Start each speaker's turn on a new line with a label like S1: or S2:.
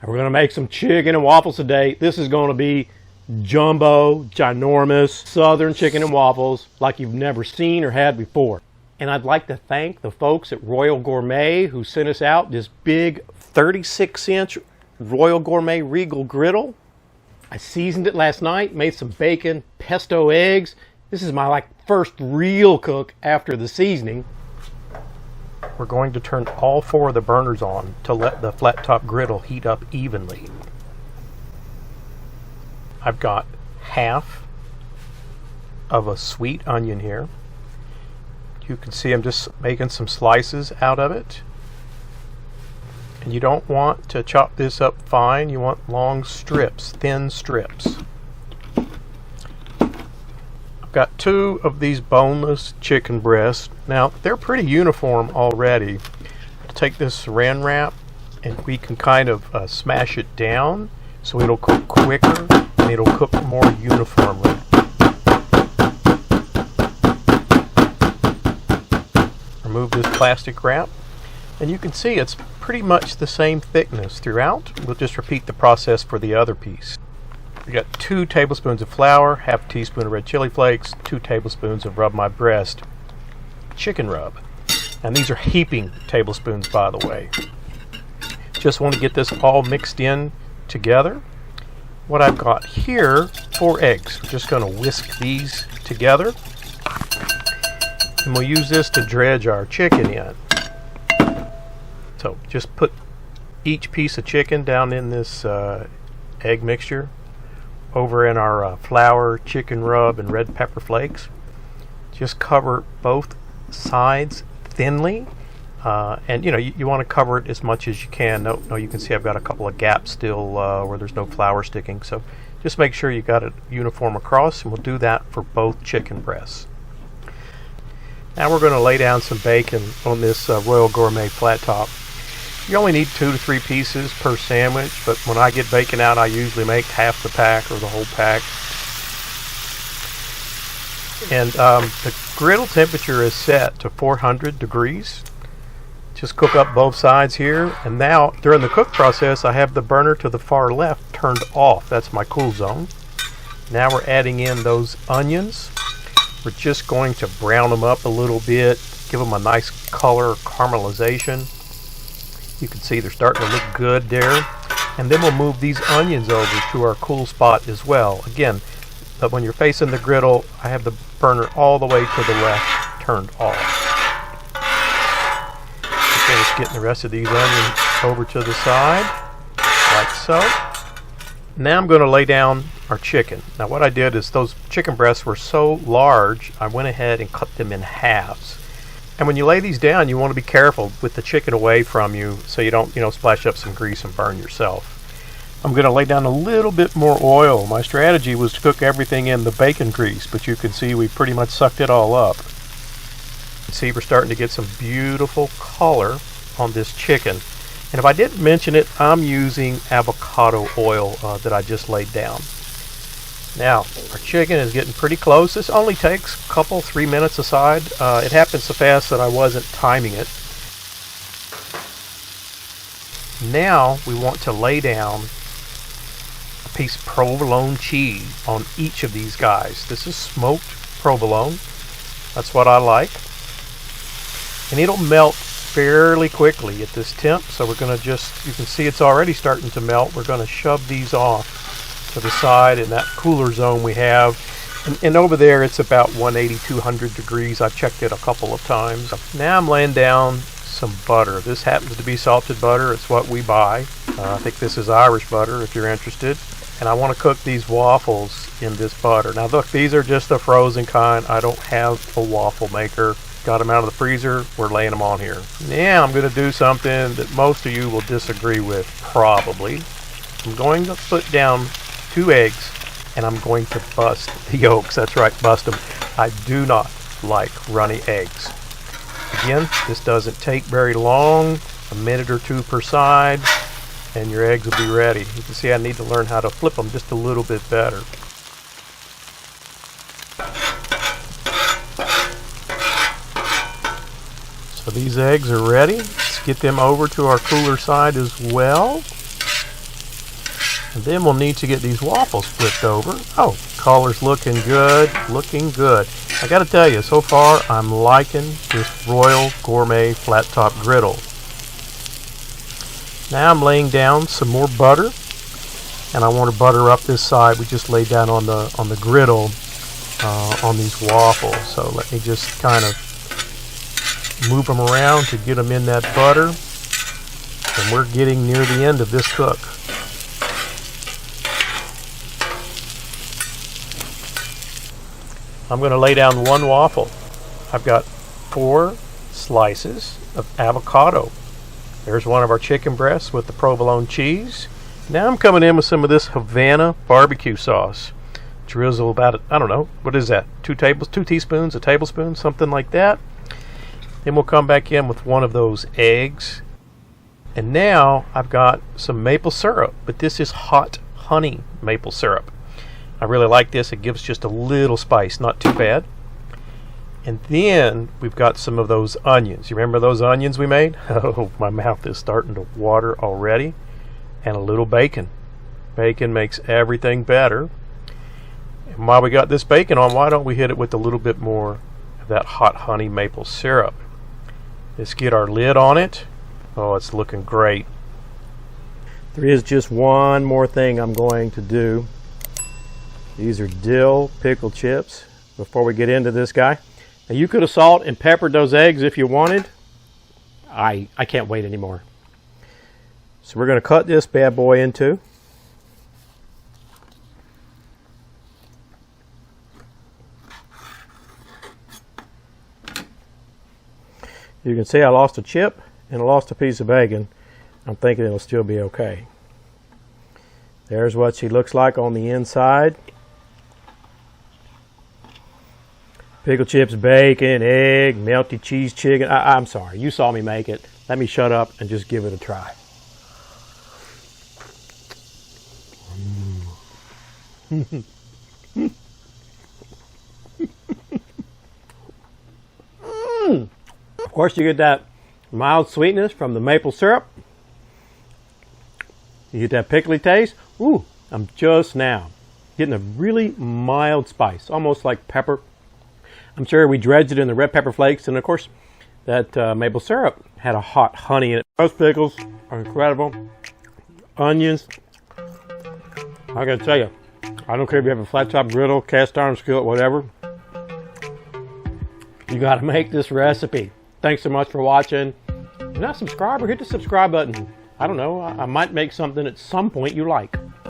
S1: And we're going to make some chicken and waffles today. This is going to be jumbo, ginormous Southern chicken and waffles like you've never seen or had before. And I'd like to thank the folks at Royal Gourmet who sent us out this big 36-inch Royal Gourmet Regal griddle. I seasoned it last night, made some bacon, pesto eggs. This is my first real cook after the seasoning. We're going to turn all 4 of the burners on to let the flat top griddle heat up evenly. I've got half of a sweet onion here. You can see I'm just making some slices out of it. And you don't want to chop this up fine, you want long strips, thin strips. I've got 2 of these boneless chicken breasts. Now, they're pretty uniform already. I'll take this saran wrap and we can kind of smash it down so it'll cook quicker and it'll cook more uniformly. Remove this plastic wrap and you can see it's pretty much the same thickness throughout. We'll just repeat the process for the other piece. We got 2 tablespoons of flour, half a teaspoon of red chili flakes, 2 tablespoons of Rub My Breast chicken rub. And these are heaping tablespoons, by the way. Just want to get this all mixed in together. What I've got here, 4 eggs. We're just going to whisk these together. And we'll use this to dredge our chicken in. So just put each piece of chicken down in this egg mixture over in our flour, chicken rub, and red pepper flakes. Just cover both sides thinly, and you want to cover it as much as you can. No, you can see I've got a couple of gaps still where there's no flour sticking, so just make sure you got it uniform across, and we'll do that for both chicken breasts. Now we're going to lay down some bacon on this Royal Gourmet flat top. You only need 2 to 3 pieces per sandwich, but when I get bacon out, I usually make half the pack or the whole pack. And the griddle temperature is set to 400 degrees. Just cook up both sides here. And now, during the cook process, I have the burner to the far left turned off. That's my cool zone. Now we're adding in those onions. We're just going to brown them up a little bit, give them a nice color caramelization. You can see they're starting to look good there. And then we'll move these onions over to our cool spot as well. Again, but when you're facing the griddle, I have the burner all the way to the left turned off. Finish getting the rest of these onions over to the side, like so. Now I'm going to lay down our chicken. Now what I did is those chicken breasts were so large, I went ahead and cut them in halves. And when you lay these down, you want to be careful with the chicken away from you so you don't, splash up some grease and burn yourself. I'm going to lay down a little bit more oil. My strategy was to cook everything in the bacon grease, but you can see we pretty much sucked it all up. See, we're starting to get some beautiful color on this chicken. And if I didn't mention it, I'm using avocado oil that I just laid down. Now, our chicken is getting pretty close. This only takes a couple, 3 minutes aside. It happened so fast that I wasn't timing it. Now, we want to lay down a piece of provolone cheese on each of these guys. This is smoked provolone. That's what I like. And it'll melt fairly quickly at this temp. So we're going to you can see it's already starting to melt. We're going to shove these off to the side in that cooler zone we have. And over there it's about 180, 200 degrees. I've checked it a couple of times. Now I'm laying down some butter. This happens to be salted butter. It's what we buy. I think this is Irish butter if you're interested. And I want to cook these waffles in this butter. Now look, these are just the frozen kind. I don't have a waffle maker. Got them out of the freezer. We're laying them on here. Now I'm going to do something that most of you will disagree with, probably. I'm going to put down 2 eggs, and I'm going to bust the yolks. That's right, bust them. I do not like runny eggs. Again, this doesn't take very long, a minute or 2 per side, and your eggs will be ready. You can see I need to learn how to flip them just a little bit better. So these eggs are ready. Let's get them over to our cooler side as well. And then we'll need to get these waffles flipped over. Oh, color's looking good, looking good. I gotta tell you, so far I'm liking this Royal Gourmet Flat Top Griddle. Now I'm laying down some more butter, and I want to butter up this side we just laid down on the griddle on these waffles. So let me just kind of move them around to get them in that butter, and we're getting near the end of this cook. I'm going to lay down one waffle. I've got 4 slices of avocado. There's one of our chicken breasts with the provolone cheese. Now I'm coming in with some of this Havana barbecue sauce. Drizzle about, I don't know, what is that? 2 teaspoons, a tablespoon, something like that. Then we'll come back in with one of those eggs. And now I've got some maple syrup, but this is hot honey maple syrup. I really like this. It gives just a little spice, not too bad. And then we've got some of those onions. You remember those onions we made? Oh, my mouth is starting to water already. And a little bacon. Bacon makes everything better. And while we got this bacon on, why don't we hit it with a little bit more of that hot honey maple syrup? Let's get our lid on it. Oh, it's looking great. There is just one more thing I'm going to do. These are dill pickle chips before we get into this guy. Now you could have salt and peppered those eggs if you wanted. I can't wait anymore. So we're going to cut this bad boy in two. You can see I lost a chip and I lost a piece of bacon. I'm thinking it'll still be okay. There's what she looks like on the inside. Pickle chips, bacon, egg, melty cheese chicken. I'm sorry, you saw me make it. Let me shut up and just give it a try. Of course, you get that mild sweetness from the maple syrup. You get that pickly taste. Ooh, I'm just now getting a really mild spice, almost like pepper. I'm sure we dredged it in the red pepper flakes, and of course, that maple syrup had a hot honey in it. Those pickles are incredible. Onions. I gotta tell you, I don't care if you have a flat top griddle, cast iron skillet, whatever. You gotta make this recipe. Thanks so much for watching. If you're not a subscriber, hit the subscribe button. I don't know, I might make something at some point you like.